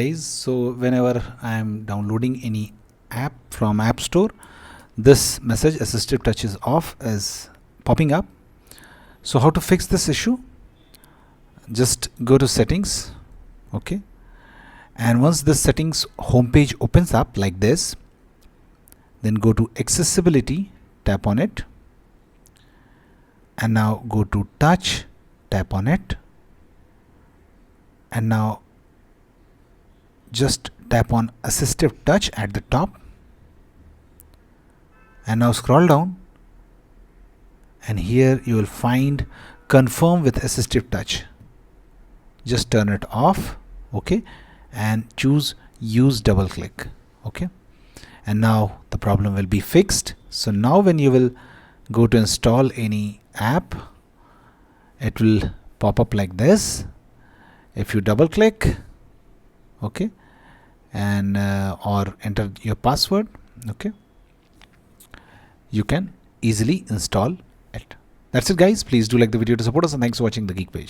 Guys, so whenever I am downloading any app from App Store, this message assistive touch is off is popping up. So how to fix this issue? Just go to settings, okay, and once the settings homepage opens up like this, then go to accessibility, tap on it, and now go to touch, tap on it, and now just tap on assistive touch at the top, and now scroll down, and here you will find confirm with assistive touch. Just turn it off, okay, and choose use double click, okay, and now the problem will be fixed. So now when you will go to install any app, it will pop up like this. If you double click, okay, and or enter your password, okay, you can easily install it. That's it guys. Please do like the video to support us, and thanks for watching the Geek Page.